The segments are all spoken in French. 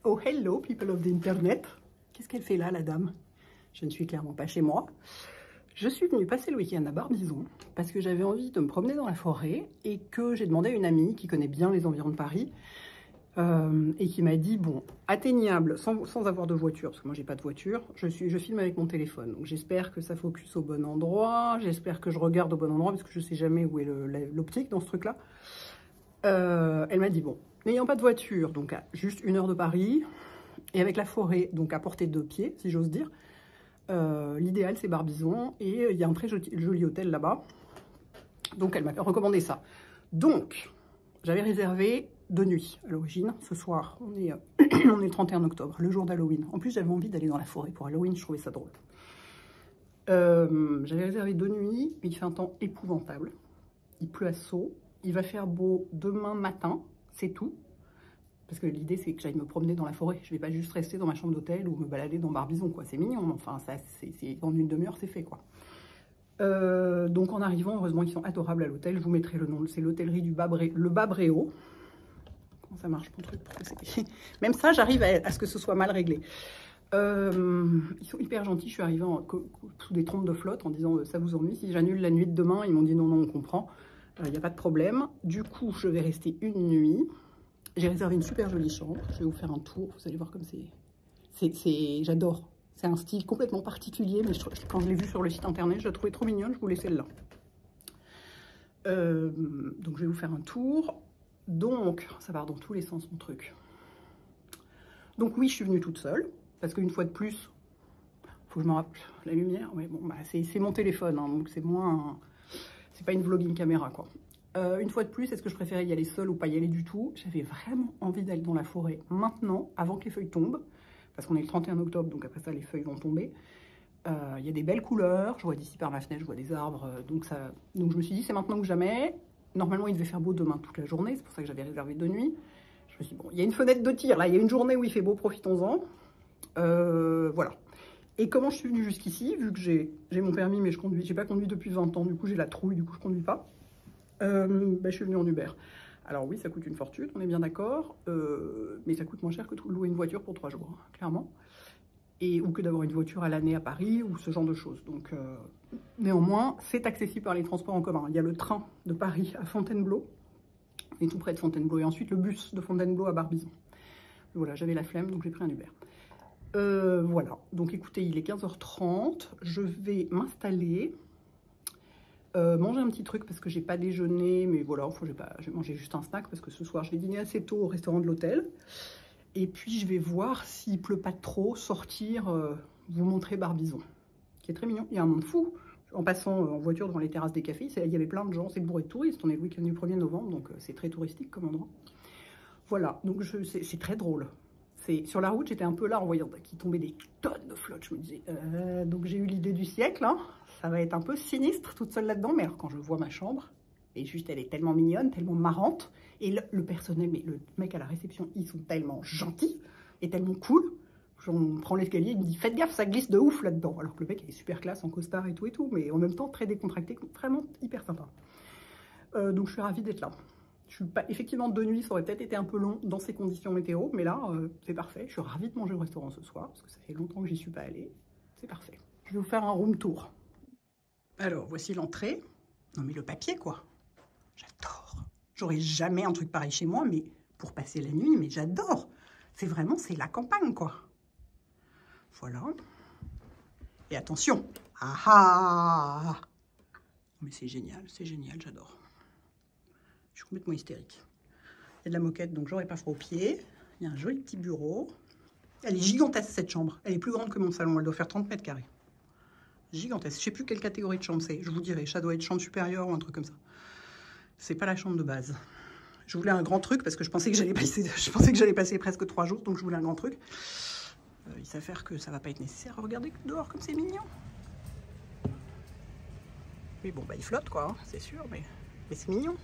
Oh hello people of the internet. Qu'est-ce qu'elle fait là, la dame? Je ne suis clairement pas chez moi. Je suis venue passer le week-end à Barbizon parce que j'avais envie de me promener dans la forêt et que j'ai demandé à une amie qui connaît bien les environs de Paris et qui m'a dit, bon, atteignable sans avoir de voiture, parce que moi j'ai pas de voiture, je filme avec mon téléphone. Donc j'espère que ça focus au bon endroit, j'espère que je regarde au bon endroit parce que je sais jamais où est l'optique dans ce truc-là. Elle m'a dit, bon, n'ayant pas de voiture, donc à juste 1 heure de Paris, et avec la forêt, donc à portée de pied, si j'ose dire, l'idéal c'est Barbizon, et il y a un très joli hôtel là-bas. Donc elle m'a recommandé ça. Donc, j'avais réservé 2 nuits à l'origine. Ce soir, on est le 31 octobre, le jour d'Halloween. En plus, j'avais envie d'aller dans la forêt pour Halloween, je trouvais ça drôle. J'avais réservé 2 nuits, mais il fait un temps épouvantable. Il pleut à seau. Il va faire beau demain matin, c'est tout. Parce que l'idée, c'est que j'aille me promener dans la forêt. Je ne vais pas juste rester dans ma chambre d'hôtel ou me balader dans Barbizon, quoi. C'est mignon, enfin, ça, en une demi-heure, c'est fait, quoi. Donc, en arrivant, heureusement, ils sont adorables à l'hôtel. Je vous mettrai le nom. C'est l'hôtellerie du le Babréo. Comment ça marche, mon truc? Même ça, j'arrive à ce que ce soit mal réglé. Ils sont hyper gentils. Je suis arrivée sous des trompes de flotte en disant ça vous ennuie si j'annule la nuit de demain? Ils m'ont dit non, non, on comprend. Il n'y a pas de problème. Du coup, je vais rester 1 nuit. J'ai réservé une super jolie chambre. Je vais vous faire un tour. Vous allez voir comme c'est... J'adore. C'est un style complètement particulier, mais quand je l'ai vu sur le site internet, je la trouvais trop mignonne. Je voulais celle-là. Donc, je vais vous faire un tour. Donc, ça part dans tous les sens, mon truc. Donc, oui, je suis venue toute seule. Parce qu'une fois de plus, il faut que je me rappelle la lumière. Ouais, bon, bah, c'est mon téléphone, hein, donc c'est moins... C'est pas une vlogging caméra, quoi. Une fois de plus, est-ce que je préférais y aller seule ou pas y aller du tout? J'avais vraiment envie d'aller dans la forêt maintenant, avant que les feuilles tombent. Parce qu'on est le 31 octobre, donc après ça, les feuilles vont tomber. Il y a des belles couleurs. Je vois d'ici par ma fenêtre, je vois des arbres. Donc je me suis dit, c'est maintenant que jamais. Normalement, il devait faire beau demain toute la journée. C'est pour ça que j'avais réservé 2 nuits. Je me suis dit, bon, il y a une fenêtre de tir, là. Il y a une journée où il fait beau, profitons-en. Voilà. Et comment je suis venue jusqu'ici, vu que j'ai mon permis, mais je conduis, j'ai pas conduit depuis 20 ans, du coup j'ai la trouille, du coup je conduis pas. Je suis venue en Uber. Alors oui, ça coûte une fortune, on est bien d'accord, mais ça coûte moins cher que de louer une voiture pour 3 jours, hein, clairement. Ou que d'avoir une voiture à l'année à Paris, ou ce genre de choses. Donc, néanmoins, c'est accessible par les transports en commun. Il y a le train de Paris à Fontainebleau, on est tout près de Fontainebleau, et ensuite le bus de Fontainebleau à Barbizon. Voilà, j'avais la flemme, donc j'ai pris un Uber. Voilà, donc écoutez, il est 15h30, je vais m'installer, manger un petit truc parce que j'ai pas déjeuné, mais voilà, je vais manger juste un snack parce que ce soir je vais dîner assez tôt au restaurant de l'hôtel. Et puis je vais voir s'il pleut pas trop, sortir, vous montrer Barbizon, qui est très mignon. Il y a un monde fou. En passant en voiture devant les terrasses des cafés, il y avait plein de gens, c'est bourré de touristes, on est le week-end du 1er novembre, donc c'est très touristique comme endroit. Voilà, donc c'est très drôle. Sur la route, j'étais un peu là en voyant qu'il tombait des tonnes de flotte. Je me disais, donc j'ai eu l'idée du siècle, hein. Ça va être un peu sinistre toute seule là-dedans. Mais alors quand je vois ma chambre, et juste elle est tellement mignonne, tellement marrante, et le personnel, mais le mec à la réception, ils sont tellement gentils et tellement cool. On prend l'escalier, il me dit, faites gaffe, ça glisse de ouf là-dedans. Alors que le mec est super classe en costard et tout, mais en même temps très décontracté, vraiment hyper sympa. Donc je suis ravie d'être là. Je suis pas, effectivement, 2 nuits, ça aurait peut-être été un peu long dans ces conditions météo, mais là, c'est parfait. Je suis ravie de manger au restaurant ce soir, parce que ça fait longtemps que j'y suis pas allée. C'est parfait. Je vais vous faire un room tour. Alors, voici l'entrée. Non, mais le papier, quoi. J'adore. J'aurais jamais un truc pareil chez moi, mais pour passer la nuit, mais j'adore. C'est la campagne, quoi. Voilà. Et attention. Ah ah! Mais c'est génial, j'adore. Je suis complètement hystérique. Il y a de la moquette, donc j'aurai pas froid aux pieds. Il y a un joli petit bureau. Elle est gigantesque, cette chambre. Elle est plus grande que mon salon. Elle doit faire 30 mètres carrés. Gigantesque. Je sais plus quelle catégorie de chambre c'est. Je vous dirai. Ça doit être chambre supérieure ou un truc comme ça. C'est pas la chambre de base. Je voulais un grand truc parce que je pensais que j'allais passer presque 3 jours. Donc je voulais un grand truc. Il s'avère que ça va pas être nécessaire. Regardez dehors comme c'est mignon. Oui, bon, bah il flotte quoi, hein, c'est sûr, mais c'est mignon.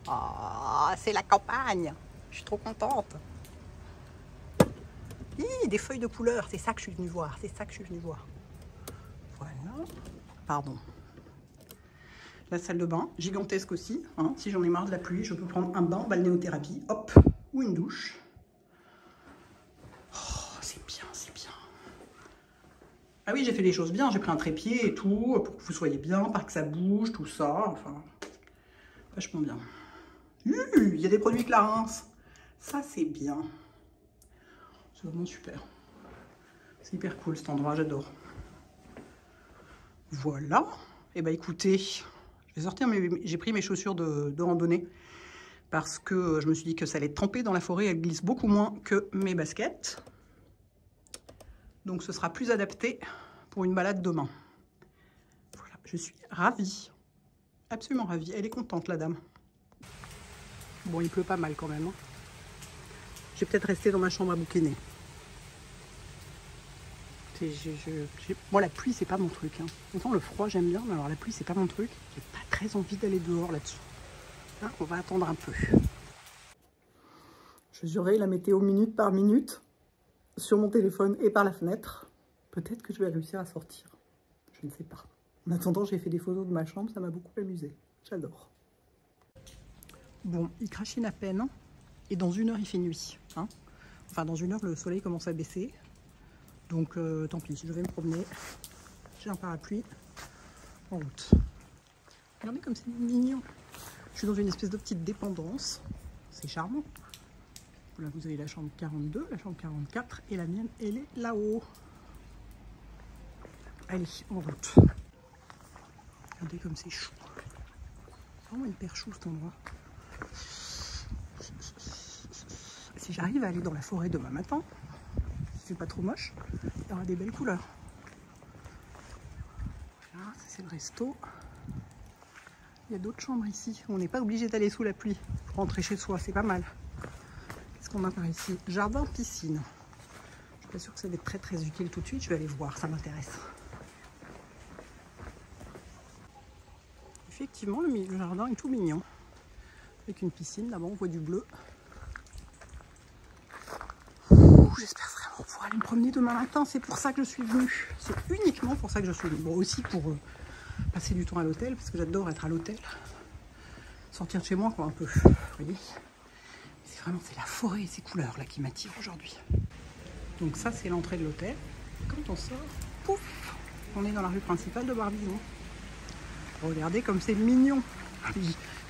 Oh, c'est la campagne. Je suis trop contente. Hi, des feuilles de couleur, c'est ça que je suis venue voir. Voilà. Pardon. La salle de bain, gigantesque aussi. Hein. Si j'en ai marre de la pluie, je peux prendre un bain, balnéothérapie, hop, ou une douche. Ah oui, j'ai fait les choses bien, j'ai pris un trépied et tout, pour que vous soyez bien, pas que ça bouge, tout ça, enfin, vachement bien. Il y a des produits Clarins, ça c'est bien. C'est vraiment super. C'est hyper cool cet endroit, j'adore. Voilà. Et bah écoutez, je vais sortir, j'ai pris mes chaussures de randonnée parce que je me suis dit que ça allait tremper dans la forêt, elle glisse beaucoup moins que mes baskets. Donc ce sera plus adapté pour une balade demain. Voilà, je suis ravie, absolument ravie. Elle est contente la dame. Bon, il pleut pas mal quand même. Hein. Je vais peut-être rester dans ma chambre à bouquiner. Moi, la pluie, c'est pas mon truc. Hein. Autant le froid, j'aime bien, mais alors la pluie, c'est pas mon truc. J'ai pas très envie d'aller dehors là-dessus. Hein, on va attendre un peu. Je surveille la météo minute par minute sur mon téléphone et par la fenêtre. Peut-être que je vais réussir à sortir. Je ne sais pas. En attendant, j'ai fait des photos de ma chambre, ça m'a beaucoup amusé. J'adore. Bon, il crachine à peine. Et dans 1 heure, il fait nuit. Hein. Enfin, dans 1 heure, le soleil commence à baisser. Donc, tant pis, je vais me promener. J'ai un parapluie. En route. Regardez comme c'est mignon. Je suis dans une espèce de petite dépendance. C'est charmant. Là, vous avez la chambre 42, la chambre 44. Et la mienne, elle est là-haut. Allez, en route. Regardez comme c'est chou. C'est vraiment hyper chou cet endroit. Si j'arrive à aller dans la forêt demain matin, si c'est pas trop moche, il y aura des belles couleurs. Voilà, ça c'est le resto. Il y a d'autres chambres ici. On n'est pas obligé d'aller sous la pluie pour rentrer chez soi, c'est pas mal. Qu'est-ce qu'on a par ici? Jardin, piscine. Je suis pas sûre que ça va être très très utile tout de suite. Je vais aller voir, ça m'intéresse. Effectivement, le jardin est tout mignon. Avec une piscine, là-bas on voit du bleu. J'espère vraiment pouvoir aller me promener demain matin. C'est pour ça que je suis venue. C'est uniquement pour ça que je suis venue. Bon, aussi pour passer du temps à l'hôtel, parce que j'adore être à l'hôtel. Sortir de chez moi, quoi, un peu. Vous voyez, c'est la forêt et ses couleurs là qui m'attirent aujourd'hui. Donc ça, c'est l'entrée de l'hôtel. Quand on sort, pouf, on est dans la rue principale de Barbizon. Regardez comme c'est mignon.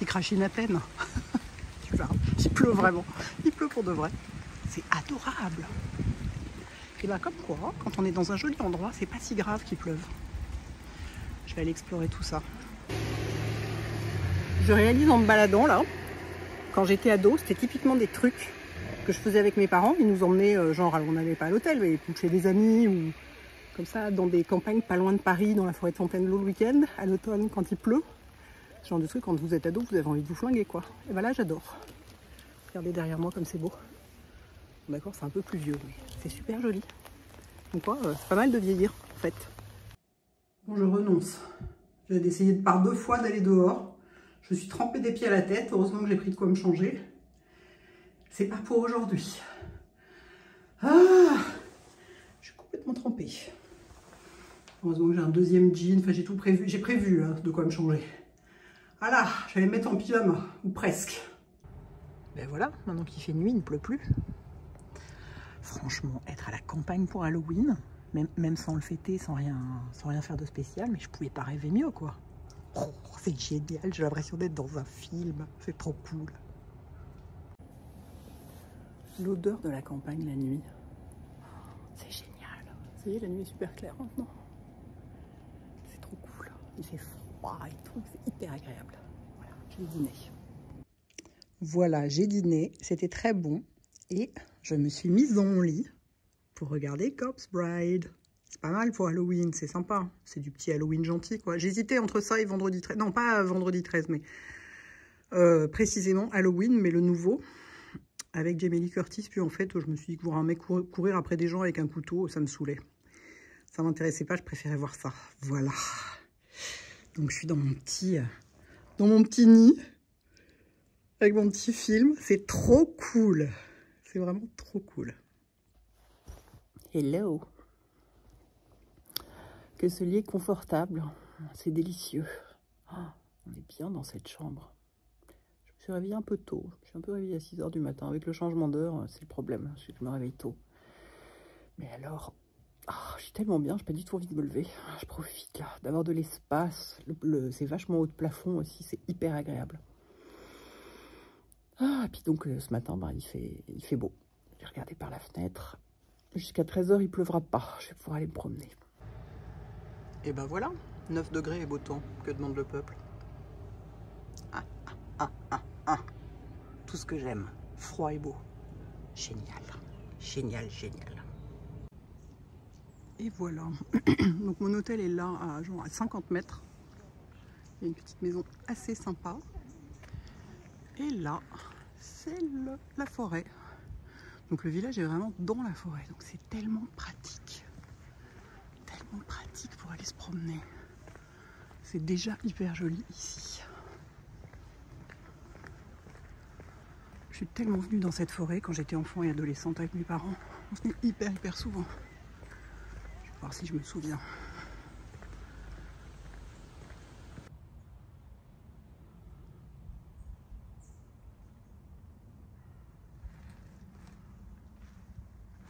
Il crachine à peine. Il pleut vraiment. Il pleut pour de vrai. C'est adorable. Et bien comme quoi, quand on est dans un joli endroit, c'est pas si grave qu'il pleuve. Je vais aller explorer tout ça. Je réalise en me baladant là, quand j'étais ado, c'était typiquement des trucs que je faisais avec mes parents. Ils nous emmenaient, genre, on n'allait pas à l'hôtel, mais chez des amis ou comme ça, dans des campagnes pas loin de Paris, dans la forêt de Fontainebleau le week-end, à l'automne quand il pleut. Ce genre de truc, quand vous êtes ado, vous avez envie de vous flinguer, quoi. Et ben là, j'adore. Regardez derrière moi comme c'est beau. D'accord, c'est un peu plus vieux, mais c'est super joli. Donc quoi, c'est pas mal de vieillir, en fait. Bon, je renonce. J'ai essayé par 2 fois d'aller dehors. Je suis trempée des pieds à la tête. Heureusement que j'ai pris de quoi me changer. C'est pas pour aujourd'hui. Ah, je suis complètement trempée. Heureusement que j'ai un deuxième jean. Enfin, j'ai tout prévu. J'ai prévu hein, de quoi me changer. Voilà, j'allais me mettre en pyjama, ou presque. Ben voilà, maintenant qu'il fait nuit, il ne pleut plus. Franchement, être à la campagne pour Halloween, même sans le fêter, sans rien faire de spécial, mais je pouvais pas rêver mieux, quoi. Oh, c'est génial, j'ai l'impression d'être dans un film, c'est trop cool. L'odeur de la campagne la nuit, c'est génial. Vous voyez, la nuit est super claire maintenant. C'est trop cool, il fait froid et tout, c'est hyper agréable. Voilà, j'ai dîné. Voilà, j'ai dîné, c'était très bon. Et je me suis mise dans mon lit pour regarder Corpse Bride. C'est pas mal pour Halloween, c'est sympa. C'est du petit Halloween gentil, quoi. J'hésitais entre ça et vendredi 13. Non, pas vendredi 13, mais précisément Halloween, mais le nouveau, avec Jamie Lee Curtis. Puis en fait, je me suis dit que voir un mec courir après des gens avec un couteau, ça me saoulait. Ça m'intéressait pas, je préférais voir ça. Voilà. Donc je suis dans mon petit nid, avec mon petit film. C'est trop cool. C'est vraiment trop cool. Hello. Que ce lit est confortable. C'est délicieux. Oh, on est bien dans cette chambre. Je me suis réveillée un peu tôt. Je suis un peu réveillée à 6 h du matin. Avec le changement d'heure, c'est le problème. Je me réveille tôt. Mais alors, Ah, je suis tellement bien, j'ai pas du tout envie de me lever. Je profite là d'avoir de l'espace. C'est vachement haut de plafond aussi, c'est hyper agréable. Ah, et puis donc ce matin, bah, il fait beau. J'ai regardé par la fenêtre. Jusqu'à 13 h, il pleuvra pas. Je vais pouvoir aller me promener. Et ben voilà, 9 degrés et beau temps. Que demande le peuple? Ah, ah, ah, ah. Tout ce que j'aime. Froid et beau. Génial. Génial, génial. Et voilà. Donc mon hôtel est là à, genre, à 50 mètres. Il y a une petite maison assez sympa. Et là, c'est la forêt. Donc le village est vraiment dans la forêt. Donc c'est tellement pratique. Tellement pratique pour aller se promener. C'est déjà hyper joli ici. Je suis tellement venue dans cette forêt quand j'étais enfant et adolescente avec mes parents. On se venait hyper souvent. Je vais voir si je me souviens.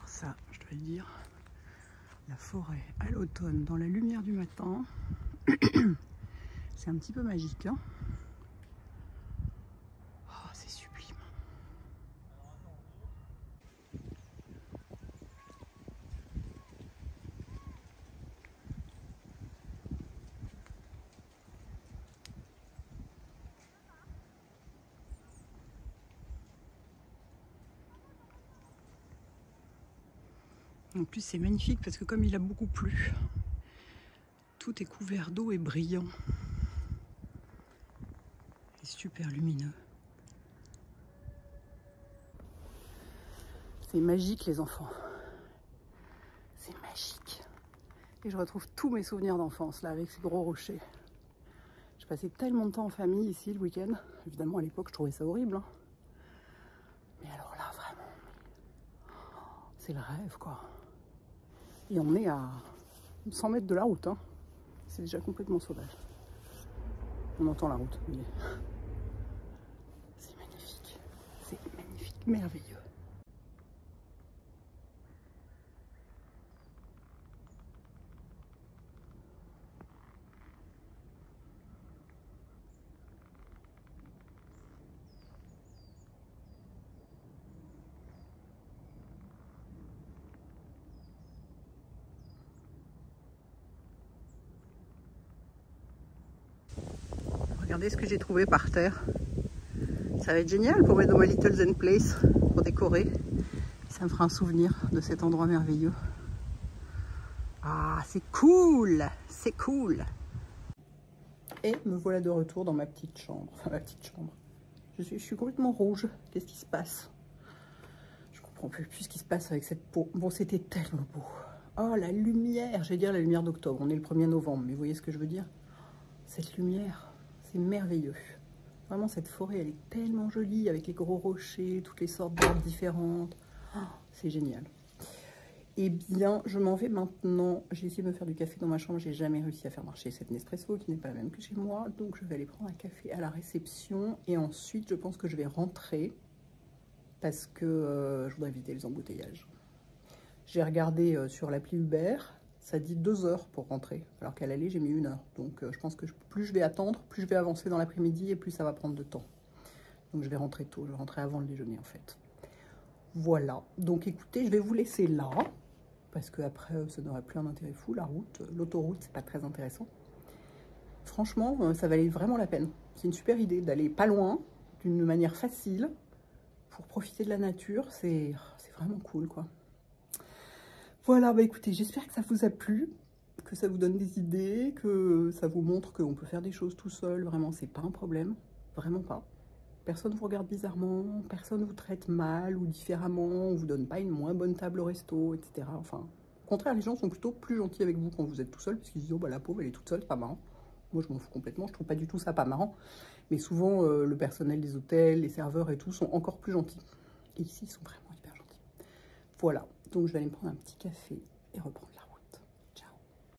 Ça, je dois le dire, la forêt à l'automne dans la lumière du matin, c'est un petit peu magique, hein. Oh, c'est sublime. En plus, c'est magnifique parce que comme il a beaucoup plu, tout est couvert d'eau et brillant. Et super lumineux. C'est magique, les enfants. C'est magique. Et je retrouve tous mes souvenirs d'enfance là avec ces gros rochers. J'ai passé tellement de temps en famille ici le week-end. Évidemment, à l'époque, je trouvais ça horrible, hein. Mais alors là, vraiment, c'est le rêve, quoi. Et on est à 100 mètres de la route, hein. C'est déjà complètement sauvage. On entend la route, mais c'est magnifique, merveilleux. Regardez ce que j'ai trouvé par terre. Ça va être génial pour mettre dans ma Little Zen Place, pour décorer. Ça me fera un souvenir de cet endroit merveilleux. Ah, c'est cool! C'est cool! Et me voilà de retour dans ma petite chambre. Enfin, ma petite chambre. Je suis complètement rouge. Qu'est-ce qui se passe? Je comprends plus ce qui se passe avec cette peau. Bon, c'était tellement beau. Oh, la lumière! Je vais dire la lumière d'octobre. On est le 1er novembre, mais vous voyez ce que je veux dire? Cette lumière, c'est merveilleux. Vraiment, cette forêt, elle est tellement jolie, avec les gros rochers, toutes les sortes d'arbres différentes. Oh, c'est génial. Eh bien, je m'en vais maintenant. J'ai essayé de me faire du café dans ma chambre. J'ai jamais réussi à faire marcher cette Nespresso, qui n'est pas la même que chez moi. Donc, je vais aller prendre un café à la réception. Et ensuite, je pense que je vais rentrer, parce que je voudrais éviter les embouteillages. J'ai regardé sur l'appli Uber. Ça dit 2 heures pour rentrer, alors qu'à l'aller, j'ai mis 1 heure. Donc, je pense que plus je vais attendre, plus je vais avancer dans l'après-midi et plus ça va prendre de temps. Donc, je vais rentrer tôt. Je vais rentrer avant le déjeuner, en fait. Voilà. Donc, écoutez, je vais vous laisser là, parce qu'après, ça n'aurait plus un intérêt fou, la route. L'autoroute, c'est pas très intéressant. Franchement, ça valait vraiment la peine. C'est une super idée d'aller pas loin, d'une manière facile, pour profiter de la nature. C'est vraiment cool, quoi. Voilà, bah écoutez, j'espère que ça vous a plu, que ça vous donne des idées, que ça vous montre qu'on peut faire des choses tout seul. Vraiment, c'est pas un problème, vraiment pas. Personne vous regarde bizarrement, personne vous traite mal ou différemment, on vous donne pas une moins bonne table au resto, etc. Enfin, au contraire, les gens sont plutôt plus gentils avec vous quand vous êtes tout seul, parce qu'ils se disent, oh bah la pauvre, elle est toute seule, c'est pas marrant. Moi, je m'en fous complètement, je trouve pas du tout ça pas marrant. Mais souvent, le personnel des hôtels, les serveurs et tout sont encore plus gentils. Et ici, ils sont vraiment hyper gentils. Voilà. Donc, je vais aller me prendre un petit café et reprendre là.